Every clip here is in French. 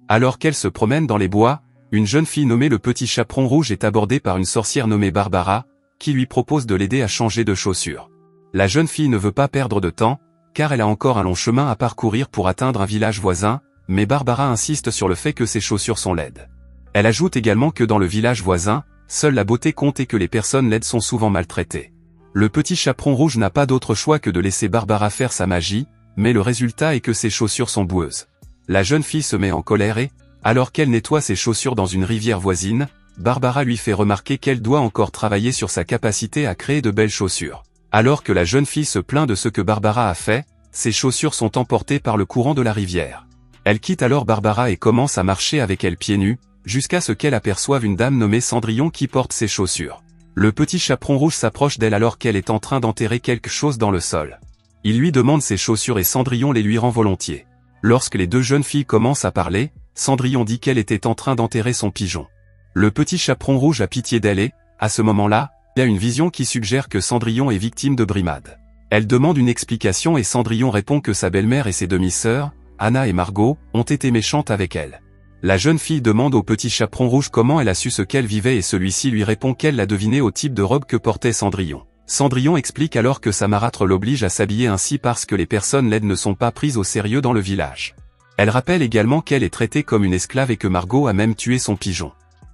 Alors qu'elle se promène dans les bois, une jeune fille nommée le Petit Chaperon Rouge est abordée par une sorcière nommée Barbara, qui lui propose de l'aider à changer de chaussures. La jeune fille ne veut pas perdre de temps, car elle a encore un long chemin à parcourir pour atteindre un village voisin, mais Barbara insiste sur le fait que ses chaussures sont laides. Elle ajoute également que dans le village voisin, seule la beauté compte et que les personnes laides sont souvent maltraitées. Le Petit Chaperon Rouge n'a pas d'autre choix que de laisser Barbara faire sa magie, mais le résultat est que ses chaussures sont boueuses. La jeune fille se met en colère et, alors qu'elle nettoie ses chaussures dans une rivière voisine, Barbara lui fait remarquer qu'elle doit encore travailler sur sa capacité à créer de belles chaussures. Alors que la jeune fille se plaint de ce que Barbara a fait, ses chaussures sont emportées par le courant de la rivière. Elle quitte alors Barbara et commence à marcher avec elle pieds nus, jusqu'à ce qu'elle aperçoive une dame nommée Cendrillon qui porte ses chaussures. Le Petit Chaperon Rouge s'approche d'elle alors qu'elle est en train d'enterrer quelque chose dans le sol. Il lui demande ses chaussures et Cendrillon les lui rend volontiers. Lorsque les deux jeunes filles commencent à parler, Cendrillon dit qu'elle était en train d'enterrer son pigeon. Le Petit Chaperon Rouge a pitié d'elle et, à ce moment-là, il y a une vision qui suggère que Cendrillon est victime de brimade. Elle demande une explication et Cendrillon répond que sa belle-mère et ses demi-sœurs, Anna et Margot, ont été méchantes avec elle. La jeune fille demande au Petit Chaperon Rouge comment elle a su ce qu'elle vivait et celui-ci lui répond qu'elle l'a deviné au type de robe que portait Cendrillon. Cendrillon explique alors que sa marâtre l'oblige à s'habiller ainsi parce que les personnes laides ne sont pas prises au sérieux dans le village. Elle rappelle également qu'elle est traitée comme une esclave et que Margot a même tué son pigeon.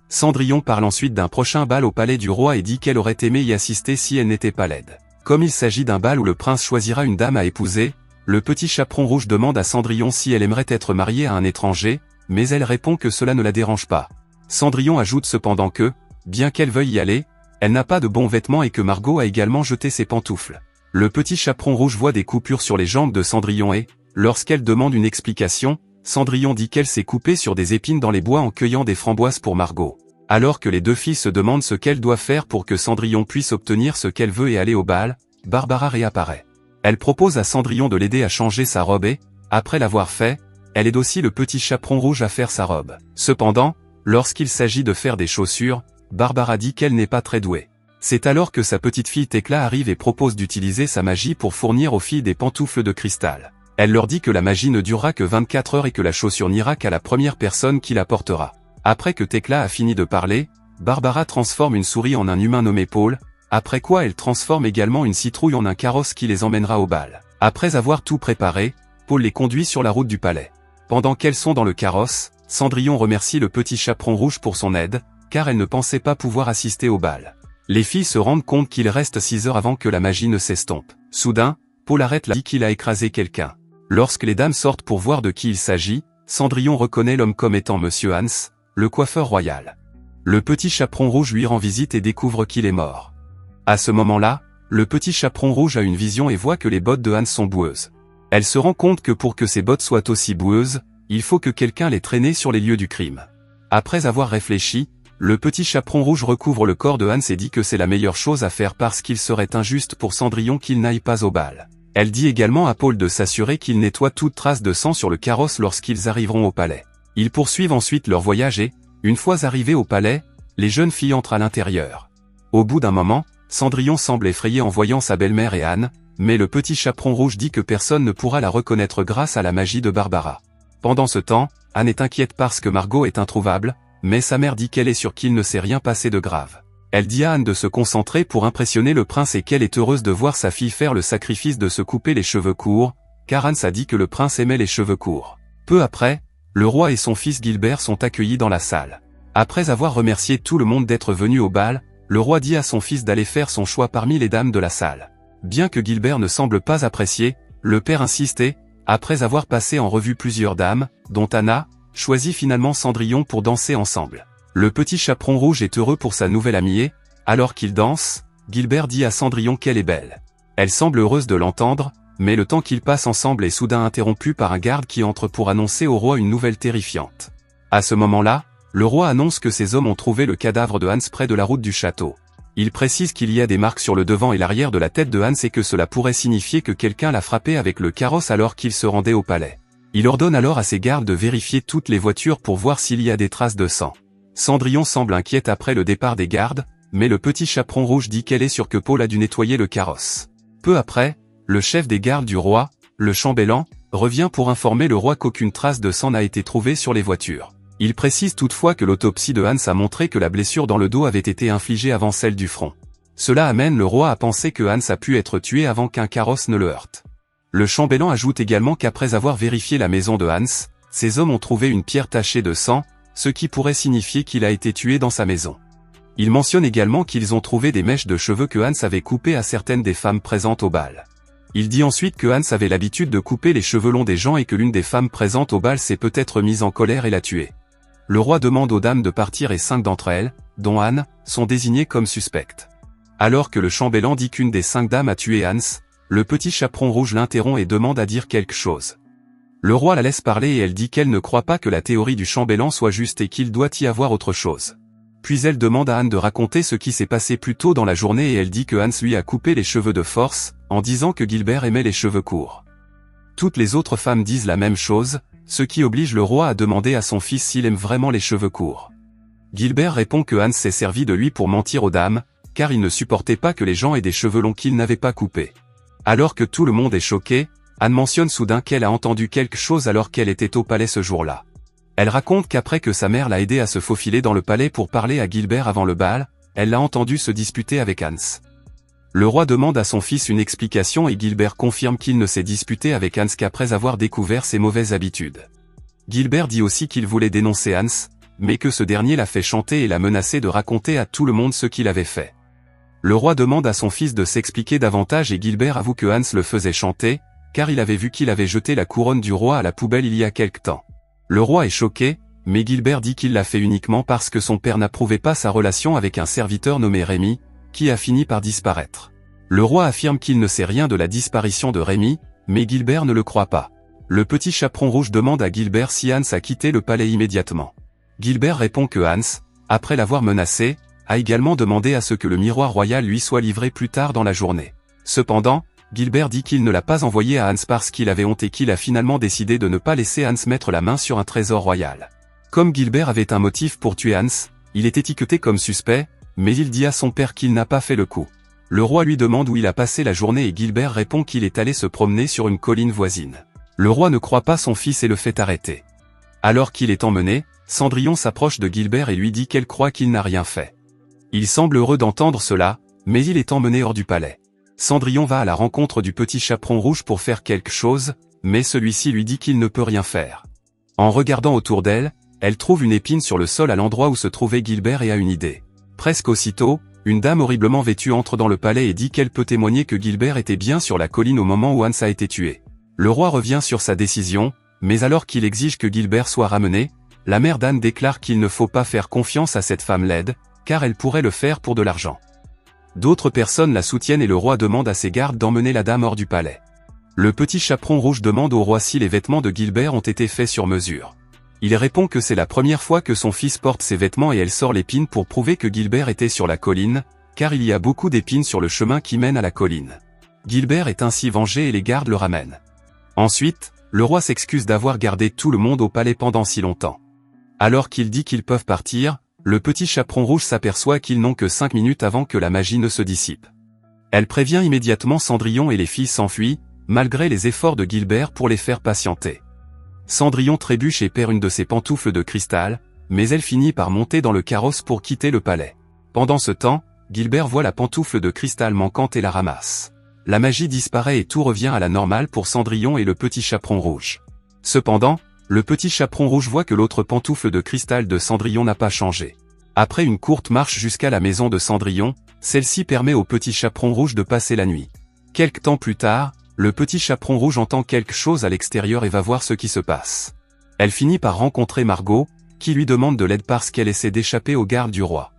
Cendrillon parle ensuite d'un prochain bal au palais du roi et dit qu'elle aurait aimé y assister si elle n'était pas laide. Comme il s'agit d'un bal où le prince choisira une dame à épouser, le Petit Chaperon Rouge demande à Cendrillon si elle aimerait être mariée à un étranger, mais elle répond que cela ne la dérange pas. Cendrillon ajoute cependant que, bien qu'elle veuille y aller, elle n'a pas de bons vêtements et que Margot a également jeté ses pantoufles. Le Petit Chaperon Rouge voit des coupures sur les jambes de Cendrillon et, lorsqu'elle demande une explication, Cendrillon dit qu'elle s'est coupée sur des épines dans les bois en cueillant des framboises pour Margot. Alors que les deux filles se demandent ce qu'elles doivent faire pour que Cendrillon puisse obtenir ce qu'elle veut et aller au bal, Barbara réapparaît. Elle propose à Cendrillon de l'aider à changer sa robe et, après l'avoir fait, elle aide aussi le Petit Chaperon Rouge à faire sa robe. Cependant, lorsqu'il s'agit de faire des chaussures, Barbara dit qu'elle n'est pas très douée. C'est alors que sa petite fille Tecla arrive et propose d'utiliser sa magie pour fournir aux filles des pantoufles de cristal. Elle leur dit que la magie ne durera que 24 heures et que la chaussure n'ira qu'à la première personne qui la portera. Après que Tecla a fini de parler, Barbara transforme une souris en un humain nommé Paul, après quoi elle transforme également une citrouille en un carrosse qui les emmènera au bal. Après avoir tout préparé, Paul les conduit sur la route du palais. Pendant qu'elles sont dans le carrosse, Cendrillon remercie le Petit Chaperon Rouge pour son aide, car elle ne pensait pas pouvoir assister au bal. Les filles se rendent compte qu'il reste 6 heures avant que la magie ne s'estompe. Soudain, Paul arrête dit qu'il a écrasé quelqu'un. Lorsque les dames sortent pour voir de qui il s'agit, Cendrillon reconnaît l'homme comme étant Monsieur Hans, le coiffeur royal. Le Petit Chaperon Rouge lui rend visite et découvre qu'il est mort. À ce moment-là, le Petit Chaperon Rouge a une vision et voit que les bottes de Hans sont boueuses. Elle se rend compte que pour que ses bottes soient aussi boueuses, il faut que quelqu'un les traîne sur les lieux du crime. Après avoir réfléchi, le Petit Chaperon Rouge recouvre le corps de Hans et dit que c'est la meilleure chose à faire parce qu'il serait injuste pour Cendrillon qu'il n'aille pas au bal. Elle dit également à Paul de s'assurer qu'il nettoie toute trace de sang sur le carrosse lorsqu'ils arriveront au palais. Ils poursuivent ensuite leur voyage et, une fois arrivés au palais, les jeunes filles entrent à l'intérieur. Au bout d'un moment, Cendrillon semble effrayé en voyant sa belle-mère et Anne, mais le Petit Chaperon Rouge dit que personne ne pourra la reconnaître grâce à la magie de Barbara. Pendant ce temps, Anne est inquiète parce que Margot est introuvable, mais sa mère dit qu'elle est sûre qu'il ne s'est rien passé de grave. Elle dit à Anne de se concentrer pour impressionner le prince et qu'elle est heureuse de voir sa fille faire le sacrifice de se couper les cheveux courts, car Anne a dit que le prince aimait les cheveux courts. Peu après, le roi et son fils Gilbert sont accueillis dans la salle. Après avoir remercié tout le monde d'être venu au bal, le roi dit à son fils d'aller faire son choix parmi les dames de la salle. Bien que Gilbert ne semble pas apprécier, le père insiste et, après avoir passé en revue plusieurs dames, dont Anna, choisit finalement Cendrillon pour danser ensemble. Le Petit Chaperon Rouge est heureux pour sa nouvelle amie et, alors qu'il danse, Gilbert dit à Cendrillon qu'elle est belle. Elle semble heureuse de l'entendre, mais le temps qu'ils passent ensemble est soudain interrompu par un garde qui entre pour annoncer au roi une nouvelle terrifiante. À ce moment-là, le roi annonce que ses hommes ont trouvé le cadavre de Hans près de la route du château. Il précise qu'il y a des marques sur le devant et l'arrière de la tête de Hans et que cela pourrait signifier que quelqu'un l'a frappé avec le carrosse alors qu'il se rendait au palais. Il ordonne alors à ses gardes de vérifier toutes les voitures pour voir s'il y a des traces de sang. Cendrillon semble inquiète après le départ des gardes, mais le Petit Chaperon Rouge dit qu'elle est sûre que Paul a dû nettoyer le carrosse. Peu après, le chef des gardes du roi, le chambellan, revient pour informer le roi qu'aucune trace de sang n'a été trouvée sur les voitures. Il précise toutefois que l'autopsie de Hans a montré que la blessure dans le dos avait été infligée avant celle du front. Cela amène le roi à penser que Hans a pu être tué avant qu'un carrosse ne le heurte. Le chambellan ajoute également qu'après avoir vérifié la maison de Hans, ces hommes ont trouvé une pierre tachée de sang, ce qui pourrait signifier qu'il a été tué dans sa maison. Il mentionne également qu'ils ont trouvé des mèches de cheveux que Hans avait coupées à certaines des femmes présentes au bal. Il dit ensuite que Hans avait l'habitude de couper les cheveux longs des gens et que l'une des femmes présentes au bal s'est peut-être mise en colère et l'a tué. Le roi demande aux dames de partir et 5 d'entre elles, dont Anne, sont désignées comme suspectes. Alors que le chambellan dit qu'une des 5 dames a tué Hans, le petit chaperon rouge l'interrompt et demande à dire quelque chose. Le roi la laisse parler et elle dit qu'elle ne croit pas que la théorie du chambellan soit juste et qu'il doit y avoir autre chose. Puis elle demande à Anne de raconter ce qui s'est passé plus tôt dans la journée et elle dit que Hans lui a coupé les cheveux de force, en disant que Gilbert aimait les cheveux courts. Toutes les autres femmes disent la même chose, ce qui oblige le roi à demander à son fils s'il aime vraiment les cheveux courts. Gilbert répond que Hans s'est servi de lui pour mentir aux dames, car il ne supportait pas que les gens aient des cheveux longs qu'il n'avait pas coupés. Alors que tout le monde est choqué, Anne mentionne soudain qu'elle a entendu quelque chose alors qu'elle était au palais ce jour-là. Elle raconte qu'après que sa mère l'a aidé à se faufiler dans le palais pour parler à Gilbert avant le bal, elle l'a entendu se disputer avec Hans. Le roi demande à son fils une explication et Gilbert confirme qu'il ne s'est disputé avec Hans qu'après avoir découvert ses mauvaises habitudes. Gilbert dit aussi qu'il voulait dénoncer Hans, mais que ce dernier l'a fait chanter et l'a menacé de raconter à tout le monde ce qu'il avait fait. Le roi demande à son fils de s'expliquer davantage et Gilbert avoue que Hans le faisait chanter, car il avait vu qu'il avait jeté la couronne du roi à la poubelle il y a quelque temps. Le roi est choqué, mais Gilbert dit qu'il l'a fait uniquement parce que son père n'approuvait pas sa relation avec un serviteur nommé Rémi, qui a fini par disparaître. Le roi affirme qu'il ne sait rien de la disparition de Rémi, mais Gilbert ne le croit pas. Le petit chaperon rouge demande à Gilbert si Hans a quitté le palais immédiatement. Gilbert répond que Hans, après l'avoir menacé, a également demandé à ce que le miroir royal lui soit livré plus tard dans la journée. Cependant, Gilbert dit qu'il ne l'a pas envoyé à Hans parce qu'il avait honte et qu'il a finalement décidé de ne pas laisser Hans mettre la main sur un trésor royal. Comme Gilbert avait un motif pour tuer Hans, il est étiqueté comme suspect, mais il dit à son père qu'il n'a pas fait le coup. Le roi lui demande où il a passé la journée et Gilbert répond qu'il est allé se promener sur une colline voisine. Le roi ne croit pas son fils et le fait arrêter. Alors qu'il est emmené, Cendrillon s'approche de Gilbert et lui dit qu'elle croit qu'il n'a rien fait. Il semble heureux d'entendre cela, mais il est emmené hors du palais. Cendrillon va à la rencontre du petit chaperon rouge pour faire quelque chose, mais celui-ci lui dit qu'il ne peut rien faire. En regardant autour d'elle, elle trouve une épine sur le sol à l'endroit où se trouvait Gilbert et a une idée. Presque aussitôt, une dame horriblement vêtue entre dans le palais et dit qu'elle peut témoigner que Gilbert était bien sur la colline au moment où Hans a été tué. Le roi revient sur sa décision, mais alors qu'il exige que Gilbert soit ramené, la mère d'Anne déclare qu'il ne faut pas faire confiance à cette femme laide, car elle pourrait le faire pour de l'argent. D'autres personnes la soutiennent et le roi demande à ses gardes d'emmener la dame hors du palais. Le petit chaperon rouge demande au roi si les vêtements de Gilbert ont été faits sur mesure. Il répond que c'est la première fois que son fils porte ces vêtements et elle sort l'épine pour prouver que Gilbert était sur la colline, car il y a beaucoup d'épines sur le chemin qui mène à la colline. Gilbert est ainsi vengé et les gardes le ramènent. Ensuite, le roi s'excuse d'avoir gardé tout le monde au palais pendant si longtemps. Alors qu'il dit qu'ils peuvent partir, le petit chaperon rouge s'aperçoit qu'ils n'ont que 5 minutes avant que la magie ne se dissipe. Elle prévient immédiatement Cendrillon et les filles s'enfuient, malgré les efforts de Gilbert pour les faire patienter. Cendrillon trébuche et perd une de ses pantoufles de cristal, mais elle finit par monter dans le carrosse pour quitter le palais. Pendant ce temps, Gilbert voit la pantoufle de cristal manquante et la ramasse. La magie disparaît et tout revient à la normale pour Cendrillon et le petit chaperon rouge. Cependant, le petit chaperon rouge voit que l'autre pantoufle de cristal de Cendrillon n'a pas changé. Après une courte marche jusqu'à la maison de Cendrillon, celle-ci permet au petit chaperon rouge de passer la nuit. Quelque temps plus tard, le petit chaperon rouge entend quelque chose à l'extérieur et va voir ce qui se passe. Elle finit par rencontrer Margot, qui lui demande de l'aide parce qu'elle essaie d'échapper aux gardes du roi.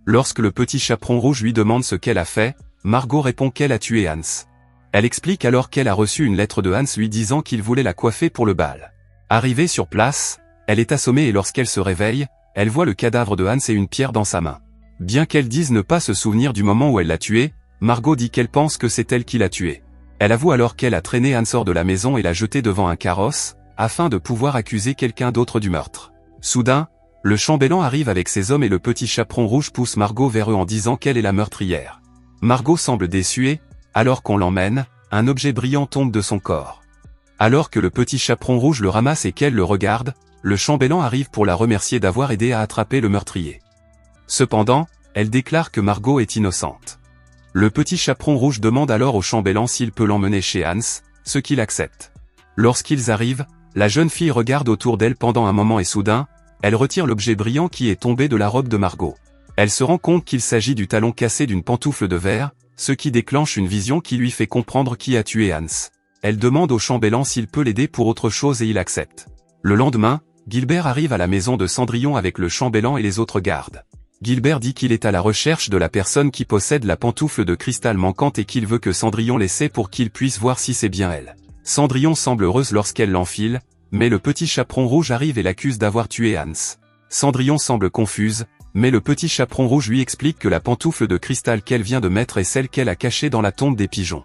Lorsque le petit chaperon rouge lui demande ce qu'elle a fait, Margot répond qu'elle a tué Hans. Elle explique alors qu'elle a reçu une lettre de Hans lui disant qu'il voulait la coiffer pour le bal. Arrivée sur place, elle est assommée et lorsqu'elle se réveille, elle voit le cadavre de Hans et une pierre dans sa main. Bien qu'elle dise ne pas se souvenir du moment où elle l'a tué, Margot dit qu'elle pense que c'est elle qui l'a tué. Elle avoue alors qu'elle a traîné Hans hors de la maison et l'a jeté devant un carrosse, afin de pouvoir accuser quelqu'un d'autre du meurtre. Soudain, le chambellan arrive avec ses hommes et le petit chaperon rouge pousse Margot vers eux en disant qu'elle est la meurtrière. Margot semble déçue et, alors qu'on l'emmène, un objet brillant tombe de son corps. Alors que le petit chaperon rouge le ramasse et qu'elle le regarde, le chambellan arrive pour la remercier d'avoir aidé à attraper le meurtrier. Cependant, elle déclare que Margot est innocente. Le petit chaperon rouge demande alors au chambellan s'il peut l'emmener chez Hans, ce qu'il accepte. Lorsqu'ils arrivent, la jeune fille regarde autour d'elle pendant un moment et soudain, elle retire l'objet brillant qui est tombé de la robe de Margot. Elle se rend compte qu'il s'agit du talon cassé d'une pantoufle de verre, ce qui déclenche une vision qui lui fait comprendre qui a tué Hans. Elle demande au chambellan s'il peut l'aider pour autre chose et il accepte. Le lendemain, Gilbert arrive à la maison de Cendrillon avec le chambellan et les autres gardes. Gilbert dit qu'il est à la recherche de la personne qui possède la pantoufle de cristal manquante et qu'il veut que Cendrillon l'essaie pour qu'il puisse voir si c'est bien elle. Cendrillon semble heureuse lorsqu'elle l'enfile, mais le petit chaperon rouge arrive et l'accuse d'avoir tué Hans. Cendrillon semble confuse, mais le petit chaperon rouge lui explique que la pantoufle de cristal qu'elle vient de mettre est celle qu'elle a cachée dans la tombe des pigeons.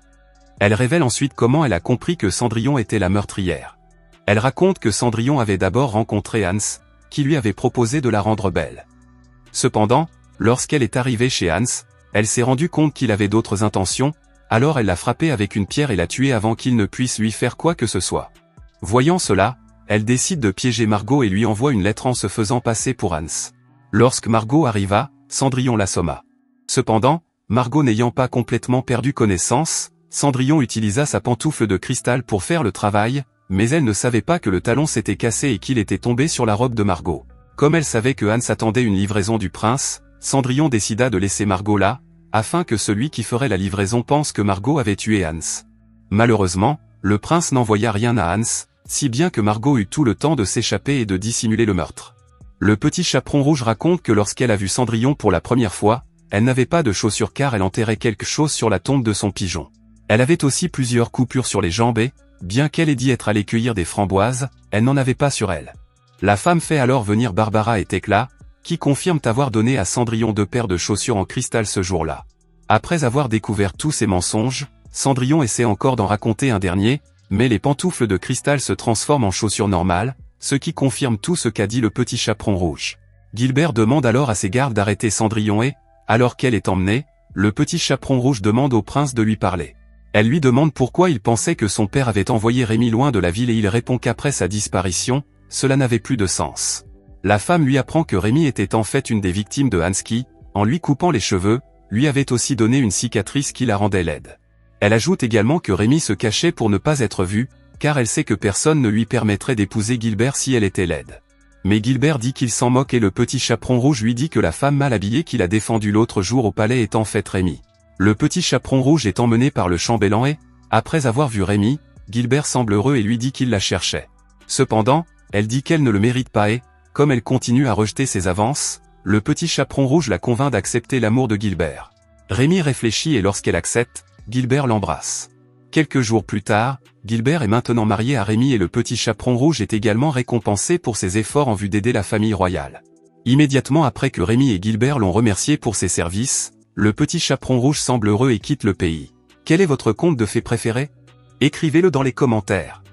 Elle révèle ensuite comment elle a compris que Cendrillon était la meurtrière. Elle raconte que Cendrillon avait d'abord rencontré Hans, qui lui avait proposé de la rendre belle. Cependant, lorsqu'elle est arrivée chez Hans, elle s'est rendue compte qu'il avait d'autres intentions, alors elle l'a frappé avec une pierre et l'a tué avant qu'il ne puisse lui faire quoi que ce soit. Voyant cela, elle décide de piéger Margot et lui envoie une lettre en se faisant passer pour Hans. Lorsque Margot arriva, Cendrillon l'assomma. Cependant, Margot n'ayant pas complètement perdu connaissance, Cendrillon utilisa sa pantoufle de cristal pour faire le travail, mais elle ne savait pas que le talon s'était cassé et qu'il était tombé sur la robe de Margot. Comme elle savait que Hans attendait une livraison du prince, Cendrillon décida de laisser Margot là, afin que celui qui ferait la livraison pense que Margot avait tué Hans. Malheureusement, le prince n'envoya rien à Hans, si bien que Margot eut tout le temps de s'échapper et de dissimuler le meurtre. Le petit chaperon rouge raconte que lorsqu'elle a vu Cendrillon pour la première fois, elle n'avait pas de chaussures car elle enterrait quelque chose sur la tombe de son pigeon. Elle avait aussi plusieurs coupures sur les jambes et, bien qu'elle ait dit être allée cueillir des framboises, elle n'en avait pas sur elle. La femme fait alors venir Barbara et Thecla, qui confirment avoir donné à Cendrillon 2 paires de chaussures en cristal ce jour-là. Après avoir découvert tous ces mensonges, Cendrillon essaie encore d'en raconter un dernier, mais les pantoufles de cristal se transforment en chaussures normales, ce qui confirme tout ce qu'a dit le petit chaperon rouge. Gilbert demande alors à ses gardes d'arrêter Cendrillon et, alors qu'elle est emmenée, le petit chaperon rouge demande au prince de lui parler. Elle lui demande pourquoi il pensait que son père avait envoyé Rémi loin de la ville et il répond qu'après sa disparition, cela n'avait plus de sens. La femme lui apprend que Rémi était en fait une des victimes de Hans qui, en lui coupant les cheveux, lui avait aussi donné une cicatrice qui la rendait laide. Elle ajoute également que Rémi se cachait pour ne pas être vu, car elle sait que personne ne lui permettrait d'épouser Gilbert si elle était laide. Mais Gilbert dit qu'il s'en moque et le petit chaperon rouge lui dit que la femme mal habillée qu'il a défendue l'autre jour au palais est en fait Rémi. Le petit chaperon rouge est emmené par le chambellan et, après avoir vu Rémi, Gilbert semble heureux et lui dit qu'il la cherchait. Cependant, elle dit qu'elle ne le mérite pas et, comme elle continue à rejeter ses avances, le petit chaperon rouge la convainc d'accepter l'amour de Gilbert. Rémi réfléchit et lorsqu'elle accepte, Gilbert l'embrasse. Quelques jours plus tard, Gilbert est maintenant marié à Rémi et le petit chaperon rouge est également récompensé pour ses efforts en vue d'aider la famille royale. Immédiatement après que Rémi et Gilbert l'ont remercié pour ses services, le petit chaperon rouge semble heureux et quitte le pays. Quel est votre conte de fées préféré? Écrivez-le dans les commentaires.